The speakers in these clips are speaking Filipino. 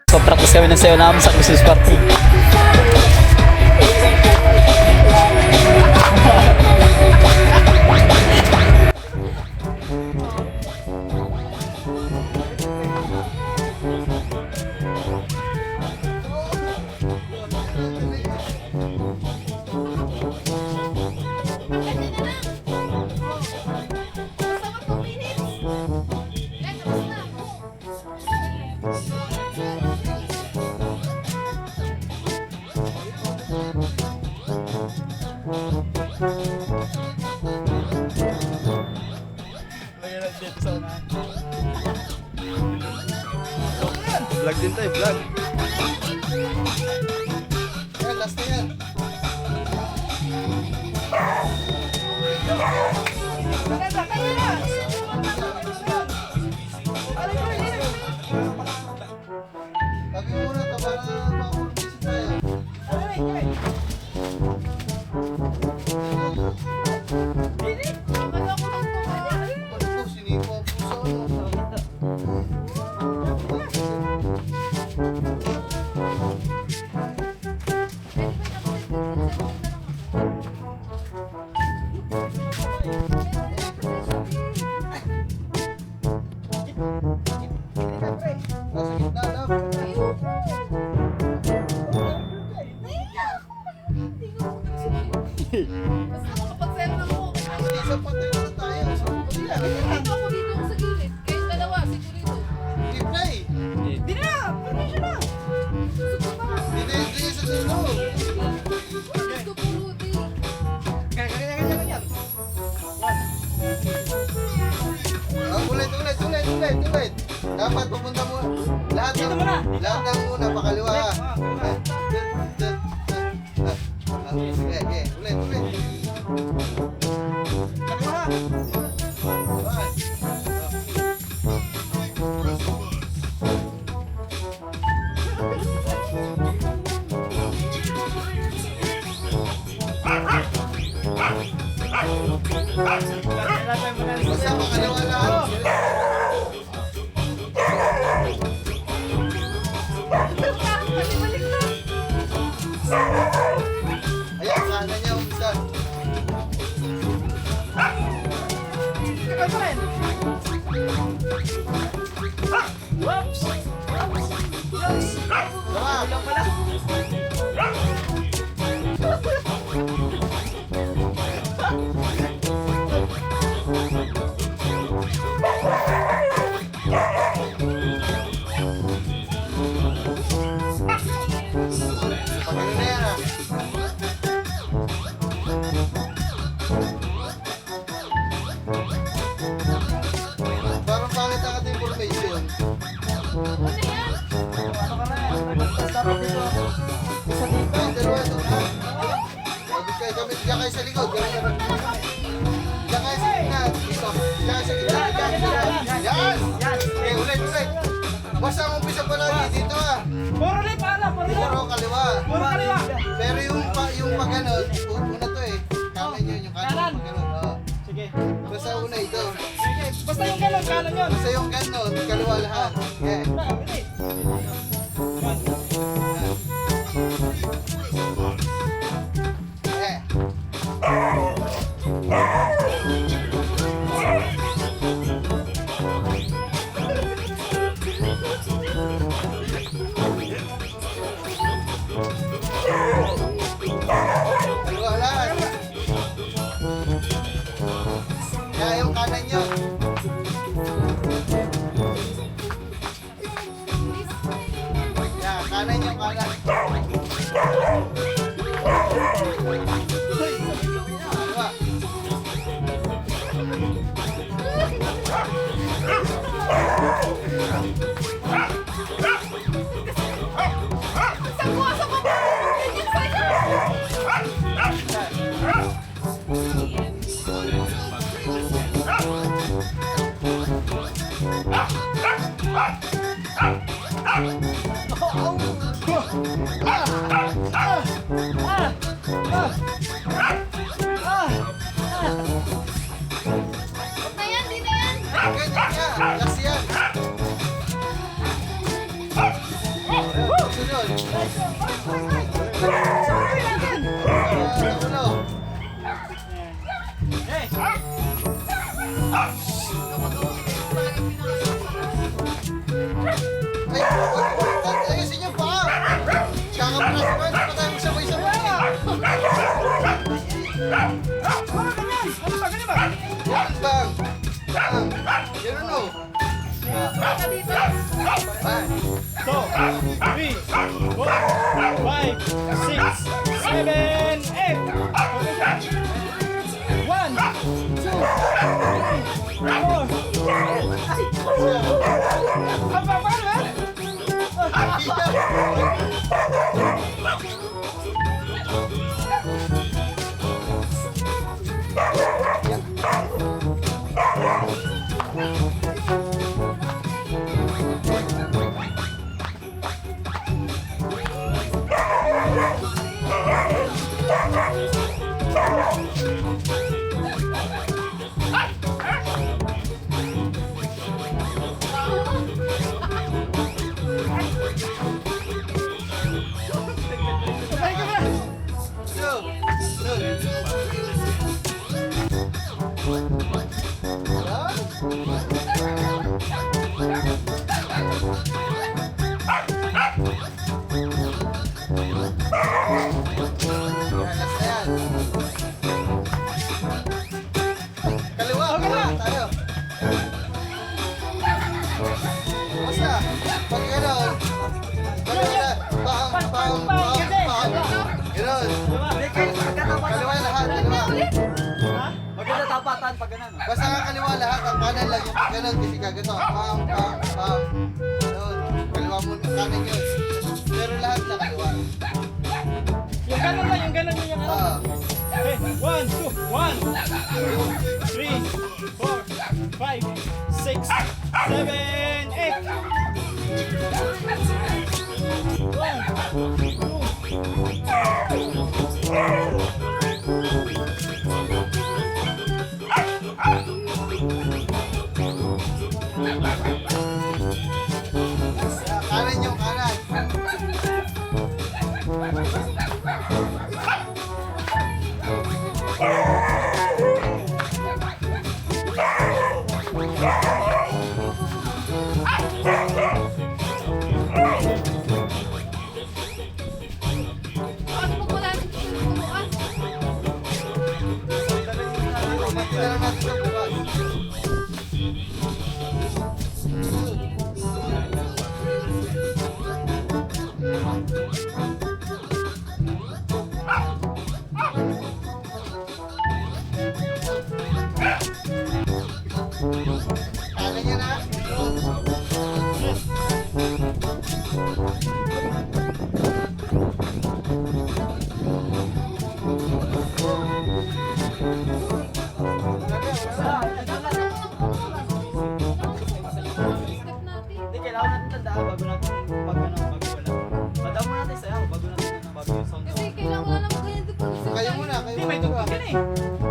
So practice kami ng sayo namin sa Christmas party. Vlog din tayo, vlog. Yan, last na yan. Lagi muna ito para makulisin tayo. Pagko, sinipo ang puso. Nasa gitna lang. Sige, sa patay na tayo. Sa gitna eh. Dito yung sa dulo. Ulit. Dapat pupunta mo. Lahat ng muna, pakaliwa. Sige, ulit. Basta pakaliwa lahat. Ayan, sana niya umpisa. Pagano na yan ah. Parang pangit ang ating formation. Ay, dalawa ito. Diyan kayo sa likod. Diyan kayo sa gitna. Dito. Diyan kayo sa gitna. Yan! Okay, ulit. Basta ang umpisa pa lagi dito ah. Puro kaliwa. Pero yung pag ganon, una to eh. Kanan yun, yung kanan. Pag ganon, oo. Sige. Basta una ito. Basta yung kanan yun. Basta yung ganon, kaliwa lahat. Okay. Okay. Kaliwa lahat. Kaya yung kanan nyo. Kanan yung kanan. Kaliwa. Puro ganyan. Ano ba? Ganyan ba? Yan, bang. Bang. Yan ano? Baka dito. Bang. 2, 3, 4, 5, 6, 7, 8. 1, 2, 3, 4. Apa ba? Sabay ka ba? Go. Kaliwa, kaliwa tayo. Basta, pag gano'n, gano'n. Kaliwa lahat, kaliwa. Maganda tapatan pag ganun. Basta nga kaliwa lahat, ang kanan lang yung pag gano'n kasi kagato. Pam. Gano'n. Kaliwa mo, kanan yun. Pero lahat na kaliwa. Yung ganon lang, yung ganon yung ano. Ah. Okay, 1, 2, 1, 2, 3, 4, 5, 6, 7, 8. 1, 2, Kanan yung kanan. Bakit mo wala nang tuturuan? Hindi na lang natin ito bukas. Kanan yan ha. Step natin. Hindi, kailangan natin tandaan bago natin pag ano, bago wala. Tandaan muna natin sayaw bago natin ano, bago yung sound. Kasi kailangan wala naman ganyan dito. Kayo muna, kayo Hindi, may muna. tugtog yan eh.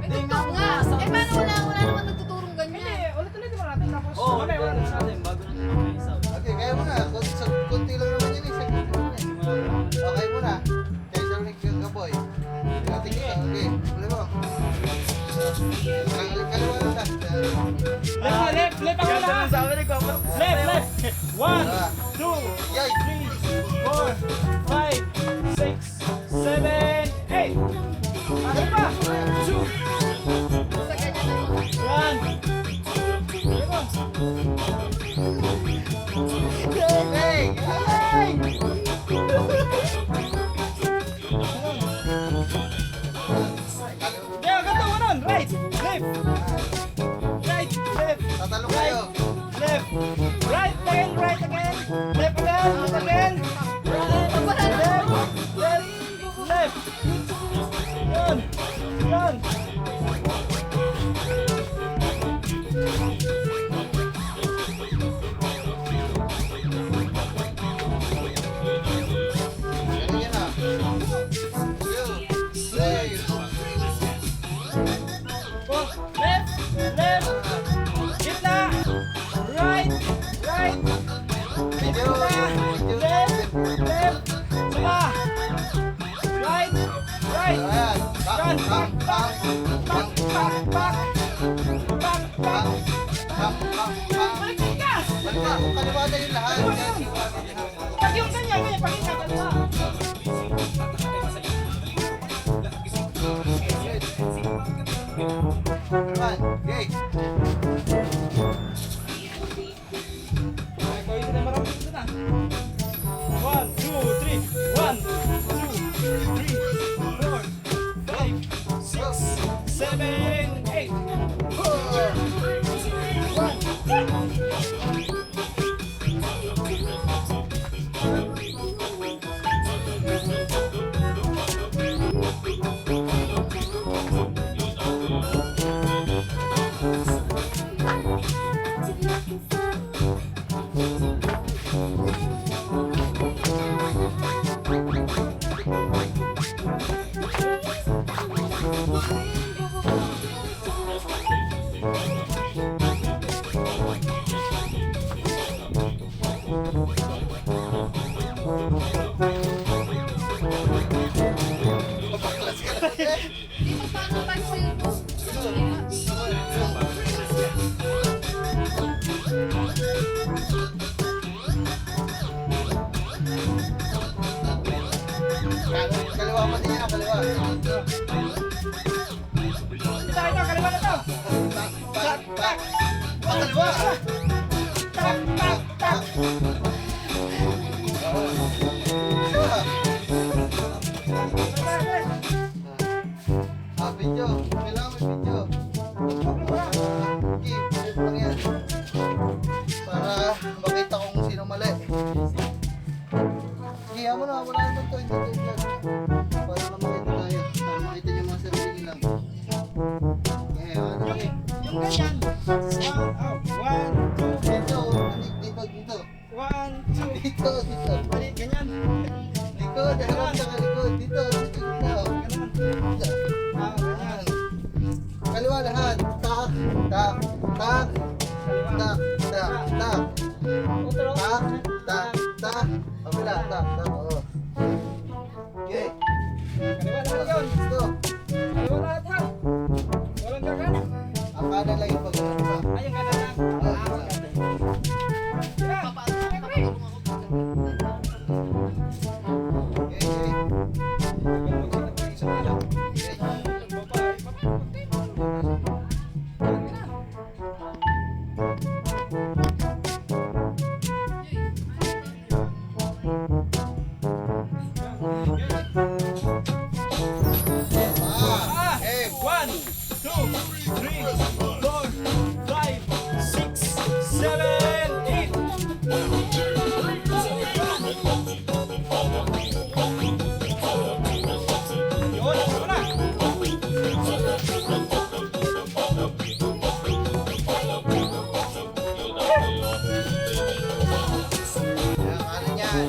May tugtog nga. Eh, paano wala naman nagtuturong Hindi, ganyan? ulit-ulitin mo natin tapos. Oo, mamaya wala ulit na natin bago natin mamaya yung sound. Okay, kayo muna. Kunti lang naman yan eh. Sa kunti lang eh. Simula ko lang. Okay muna. Kaya sa Rick yung kaboy. Tingnan kita. Okay. Ulit mo. Kaliwa lang lahat. Left ako na. Sa akin, nagpapa. Left. 1, 2, Yay! 3, 4, 5, 6, 7, 8. Ano pa? 2, Sa ganyan na yun. 1. Hey! Hey! Yeah, ganito, ganun. Right, left. Right, left. Tatalo kayo. Left. Right again, right again. Left again, left again. Right, left, left. Yun. Yun. Ganun yan ah. 2, 3. Oh, left, left. Gitna. Right, right. Medyo, medyo. Left, left. Saka. Right, right. Ayan. Bang, bang, bang. Back, back, back. Back, back. Bang, bang, bang. Balik ka. Balik ka. Kung kaliwa na yung lahat. Yan. Pag yung ganyan, pag yung ganyan. Good. 7, 8. Di ba paano pansin mo? Kaliwa pa niya, kaliwa. Ito, kaliwa na to. Tak, tak. Kaliwa. Tak, tak, tak. Video. Kailangan may video. Okay, edit lang yan. Para makita kung sino mali. Okay, amo na naman to. Hindi to vlog. Para lang makita tayo. Para makita niyo mga sarili nilang. Okay, ano kami? Yung ganyan. 1, 2, Dito, dito. 1, 2. Dito, dito. Mali, ganyan. Likod, harap sa likod. Dito, dito. Dito. Ganyan. Kaliwa lahat. Tak, tak, tak. Tak, tak, tak. Utro. Tak, tak, tak. Kabila, tak, tak. Oo. Okay. Kaliwa lahat yun. Gusto. Kaliwa lahat ha. Walang gagana. Ang kanan lang yung pag-ulit pa. Ay, yung gana lang. Yan. Okay, okay. Ah, okay. 1, 2, 3, 4, 5, 6, 7, 8. Yun, ako na. Ayan, kanan yan.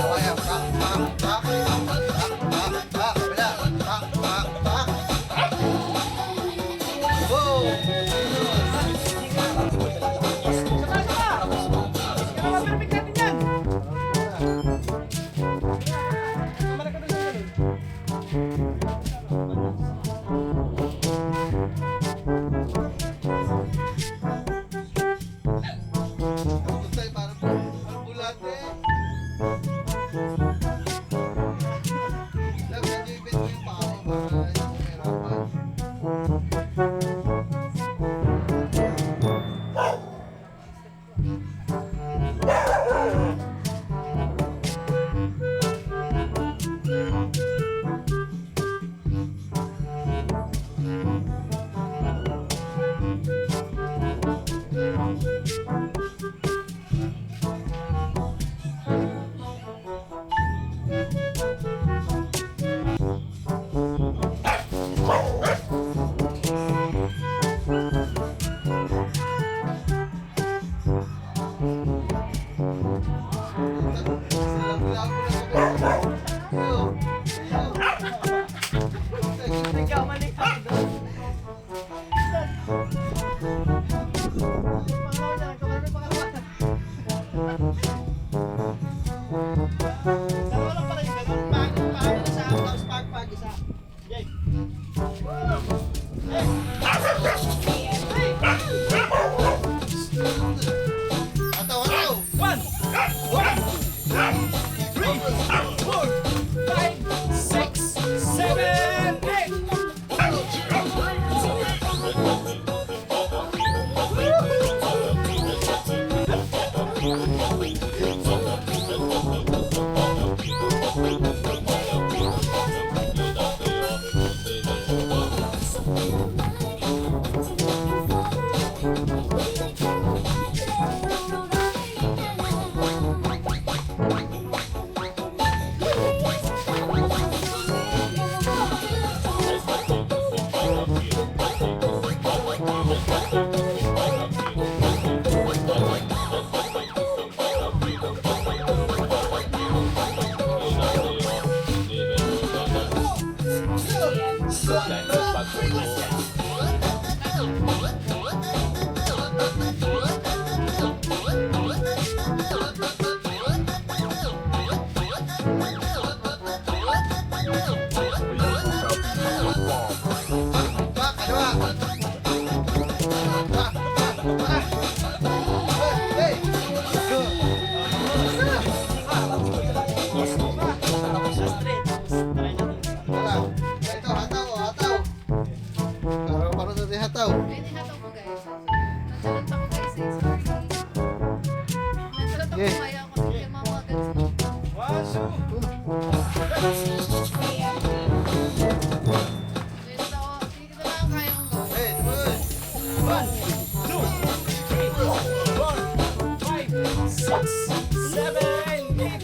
Ayan, tak, tak, tak. Tak, tak, tak. Kabila. Tak, tak, tak. Wow! Kailangan perfect natin yan. Malaki na siya ganun. Ano tayo, parang bulate. Love, medyo ibit mo yung paa mo para hindi mahirapan. Ikaw, mali ka doon. Back, kaliwa. Back, back. Hey, good. Wala. Ito, hataw, hataw. Para sa hataw. Pwede na ako guys. Nagsalat ako guys. Sorry. Nagsalat ako Yeah. kaya ako. Hindi mamagal sa Dito ako. Dito na ang kaya kong gawin. Hey, good. 1, 2, 3, 4, 5, 6, 7, 8.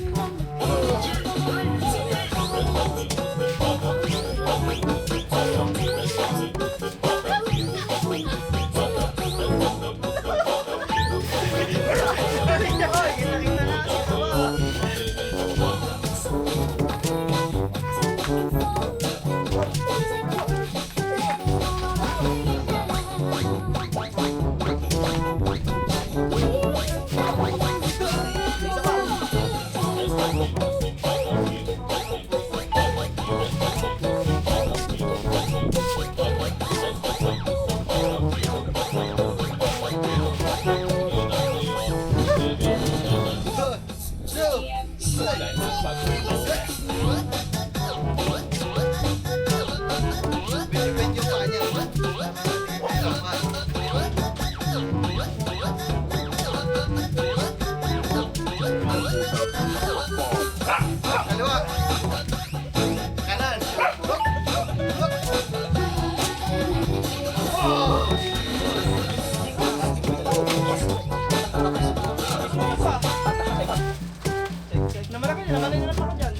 Binibend yung paa niya. Kaliwa. Kanan. Na malaki na, naman na ako dyan.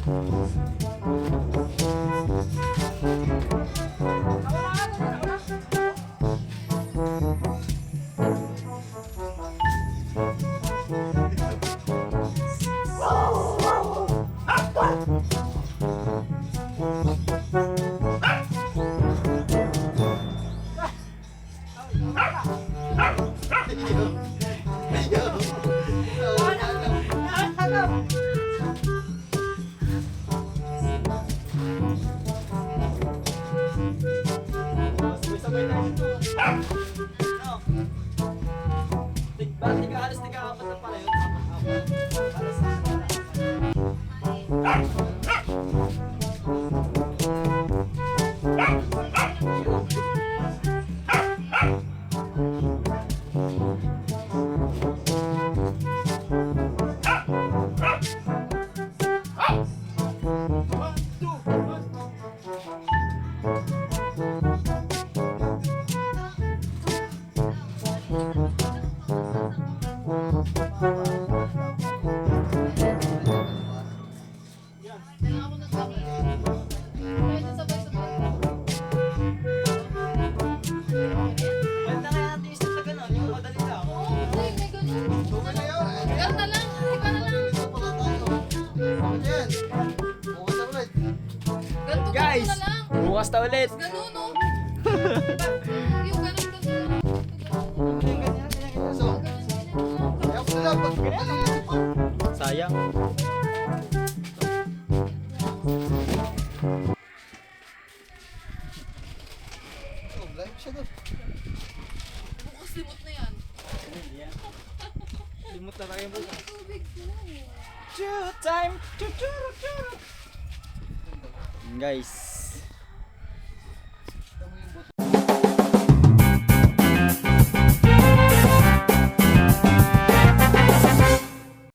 Sabay-sabay tayo dito. No. Halos tiga-apat na pala yun. Apat. Halos Kaya ako nagsabi. Pwede sabay-sabay. Banda kaya natin yung step na gano'n, yung madali lang. Oo, may ganun. Okay na yun. Ganun na lang. Iba na lang. Dito pala tayo. Yan. Bukas na ulit. Ganito Guys! na lang. Bukas na ulit. Ganun, no? Yung ganun, ganun. So, kaya ko nila pag maliliit pa. Sayang. Oh, live siya doon. Bukas limot na yan. Limot na tayo bukas. Tubig ko. Choo time! Choo choo choo! Guys.